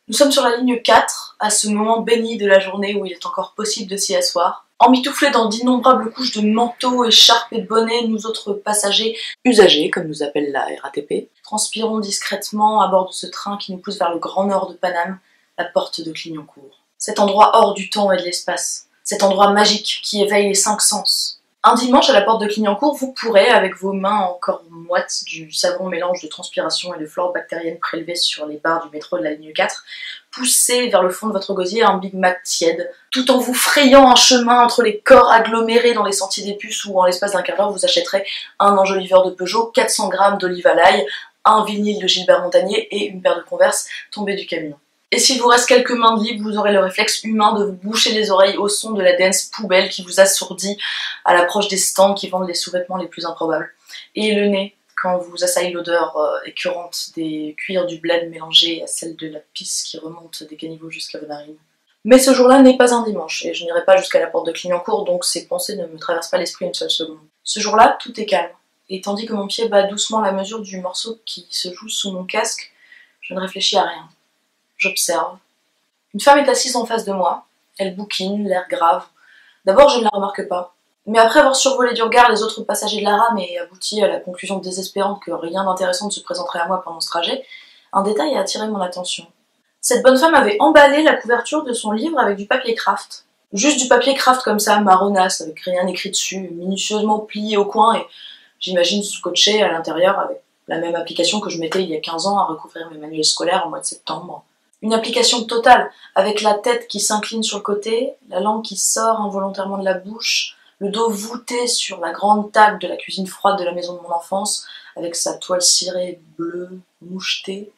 Nous sommes sur la ligne 4, à ce moment béni de la journée où il est encore possible de s'y asseoir. Emmitouflés dans d'innombrables couches de manteaux, écharpes et bonnets, nous autres passagers, usagers comme nous appelle la RATP, transpirons discrètement à bord de ce train qui nous pousse vers le grand nord de Paname, la porte de Clignancourt. Cet endroit hors du temps et de l'espace, cet endroit magique qui éveille les 5 sens. Un dimanche à la porte de Clignancourt, vous pourrez, avec vos mains encore moites du savant mélange de transpiration et de flore bactérienne prélevée sur les barres du métro de la ligne 4, pousser vers le fond de votre gosier un Big Mac tiède, tout en vous frayant un chemin entre les corps agglomérés dans les sentiers des puces où en l'espace d'un quart d'heure vous achèterez un enjoliveur de Peugeot, 400 grammes d'olive à l'ail, un vinyle de Gilbert Montagnier et une paire de Converse tombée du camion. Et s'il vous reste quelques mains de libre, vous aurez le réflexe humain de vous boucher les oreilles au son de la dance poubelle qui vous assourdit à l'approche des stands qui vendent les sous-vêtements les plus improbables. Et le nez, quand vous assaille l'odeur écœurante des cuirs du bled mélangés à celle de la pisse qui remonte des caniveaux jusqu'à vos narines. Mais ce jour-là n'est pas un dimanche, et je n'irai pas jusqu'à la porte de Clignancourt, donc ces pensées ne me traversent pas l'esprit une seule seconde. Ce jour-là, tout est calme, et tandis que mon pied bat doucement la mesure du morceau qui se joue sous mon casque, je ne réfléchis à rien. J'observe. Une femme est assise en face de moi. Elle bouquine, l'air grave. D'abord, je ne la remarque pas. Mais après avoir survolé du regard les autres passagers de la rame et abouti à la conclusion désespérante que rien d'intéressant ne se présenterait à moi pendant ce trajet, un détail a attiré mon attention. Cette bonne femme avait emballé la couverture de son livre avec du papier craft. Juste du papier craft comme ça, marronasse, avec rien écrit dessus, minutieusement plié au coin et, j'imagine, scotché à l'intérieur avec la même application que je mettais il y a 15 ans à recouvrir mes manuels scolaires au mois de septembre. Une application totale, avec la tête qui s'incline sur le côté, la langue qui sort involontairement de la bouche, le dos voûté sur la grande table de la cuisine froide de la maison de mon enfance, avec sa toile cirée bleue, mouchetée,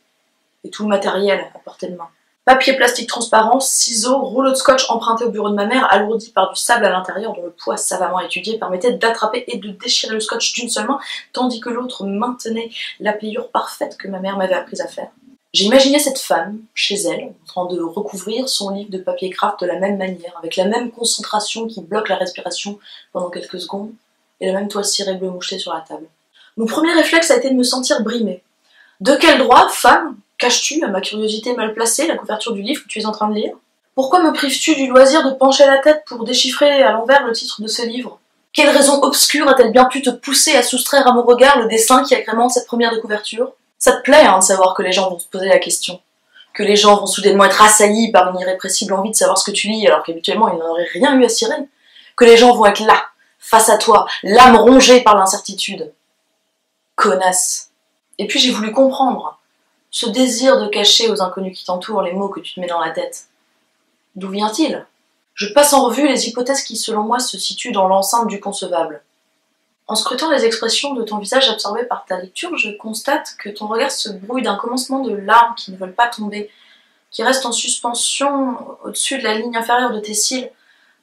et tout le matériel à portée de main. Papier plastique transparent, ciseaux, rouleau de scotch emprunté au bureau de ma mère, alourdi par du sable à l'intérieur dont le poids savamment étudié permettait d'attraper et de déchirer le scotch d'une seule main, tandis que l'autre maintenait la pliure parfaite que ma mère m'avait appris à faire. J'ai imaginé cette femme, chez elle, en train de recouvrir son livre de papier craft de la même manière, avec la même concentration qui bloque la respiration pendant quelques secondes, et la même toile cirée bleue mouchetée sur la table. Mon premier réflexe a été de me sentir brimée. De quel droit, femme, caches-tu, à ma curiosité mal placée, la couverture du livre que tu es en train de lire? Pourquoi me prives-tu du loisir de pencher la tête pour déchiffrer à l'envers le titre de ce livre? Quelle raison obscure a-t-elle bien pu te pousser à soustraire à mon regard le dessin qui agrémente cette première de couverture? Ça te plaît de savoir que les gens vont se poser la question, que les gens vont soudainement être assaillis par une irrépressible envie de savoir ce que tu lis alors qu'habituellement ils n'auraient rien eu à cirer, que les gens vont être là, face à toi, l'âme rongée par l'incertitude. Connasse. Et puis j'ai voulu comprendre, ce désir de cacher aux inconnus qui t'entourent les mots que tu te mets dans la tête. D'où vient-il? Je passe en revue les hypothèses qui selon moi se situent dans l'enceinte du concevable. En scrutant les expressions de ton visage absorbées par ta lecture, je constate que ton regard se brouille d'un commencement de larmes qui ne veulent pas tomber, qui restent en suspension au-dessus de la ligne inférieure de tes cils,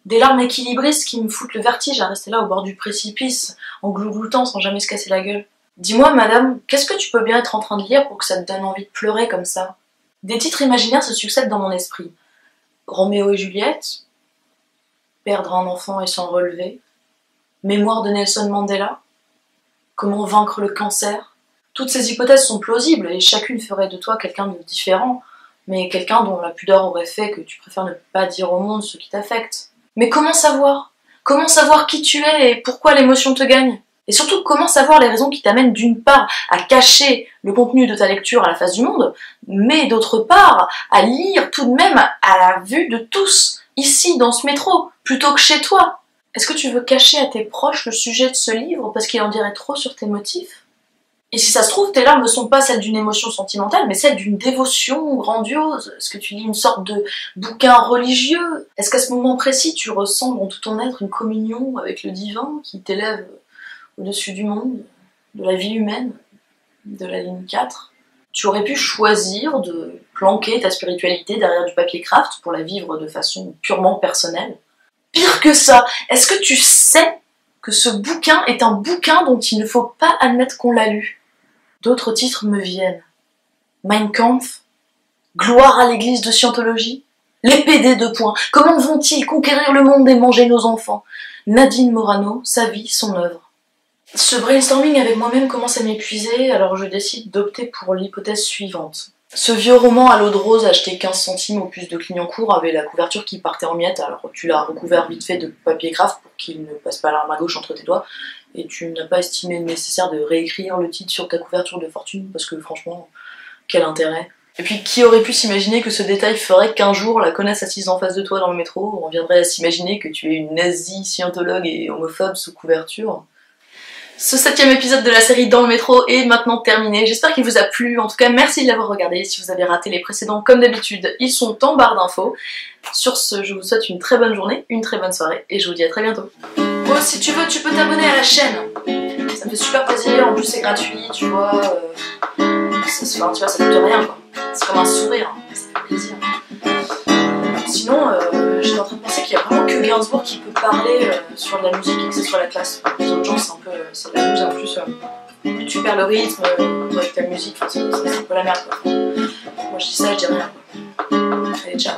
des larmes équilibristes qui me foutent le vertige à rester là au bord du précipice, en glougloutant sans jamais se casser la gueule. Dis-moi, madame, qu'est-ce que tu peux bien être en train de lire pour que ça te donne envie de pleurer comme ça? Des titres imaginaires se succèdent dans mon esprit. Roméo et Juliette, Perdre un enfant et s'en relever, Mémoire de Nelson Mandela, Comment vaincre le cancer. Toutes ces hypothèses sont plausibles et chacune ferait de toi quelqu'un de différent, mais quelqu'un dont la pudeur aurait fait que tu préfères ne pas dire au monde ce qui t'affecte. Mais comment savoir? Comment savoir qui tu es et pourquoi l'émotion te gagne? Et surtout, comment savoir les raisons qui t'amènent d'une part à cacher le contenu de ta lecture à la face du monde, mais d'autre part à lire tout de même à la vue de tous, ici dans ce métro, plutôt que chez toi? Est-ce que tu veux cacher à tes proches le sujet de ce livre parce qu'il en dirait trop sur tes motifs? Et si ça se trouve, tes larmes ne sont pas celles d'une émotion sentimentale, mais celles d'une dévotion grandiose. Est-ce que tu lis une sorte de bouquin religieux? Est-ce qu'à ce moment précis, tu ressens dans tout ton être une communion avec le divin qui t'élève au-dessus du monde, de la vie humaine, de la ligne 4? Tu aurais pu choisir de planquer ta spiritualité derrière du papier craft pour la vivre de façon purement personnelle. Pire que ça, est-ce que tu sais que ce bouquin est un bouquin dont il ne faut pas admettre qu'on l'a lu? D'autres titres me viennent. Mein Kampf, Gloire à l'église de Scientologie, L'épée des 2 points, Comment vont-ils conquérir le monde et manger nos enfants? Nadine Morano, Sa vie, son œuvre. Ce brainstorming avec moi-même commence à m'épuiser, alors je décide d'opter pour l'hypothèse suivante. Ce vieux roman à l'eau de rose acheté 15 centimes au puce de Clignancourt avait la couverture qui partait en miettes, alors tu l'as recouvert vite fait de papier craft pour qu'il ne passe pas l'arme à gauche entre tes doigts, et tu n'as pas estimé nécessaire de réécrire le titre sur ta couverture de fortune, parce que franchement, quel intérêt. Et puis qui aurait pu s'imaginer que ce détail ferait qu'un jour la connasse assise en face de toi dans le métro, on viendrait à s'imaginer que tu es une nazie, scientologue et homophobe sous couverture. Ce 7ème épisode de la série Dans le métro est maintenant terminé, j'espère qu'il vous a plu, en tout cas merci de l'avoir regardé, si vous avez raté les précédents comme d'habitude, ils sont en barre d'infos. Sur ce, je vous souhaite une très bonne journée, une très bonne soirée, et je vous dis à très bientôt. Oh, si tu veux, tu peux t'abonner à la chaîne, ça me fait super plaisir, en plus c'est gratuit, tu vois, ça coûte rien quoi, c'est comme un sourire, hein. Ça fait plaisir. Sinon, j'étais en train de penser qu'il y a vraiment que Gainsbourg qui peut parler sur de la musique et que c'est sur la classe. Les autres gens, c'est la muse en plus. Tu perds le rythme avec ta musique, c'est un peu la merde quoi. Moi je dis ça, je dis rien quoi. Allez, ciao.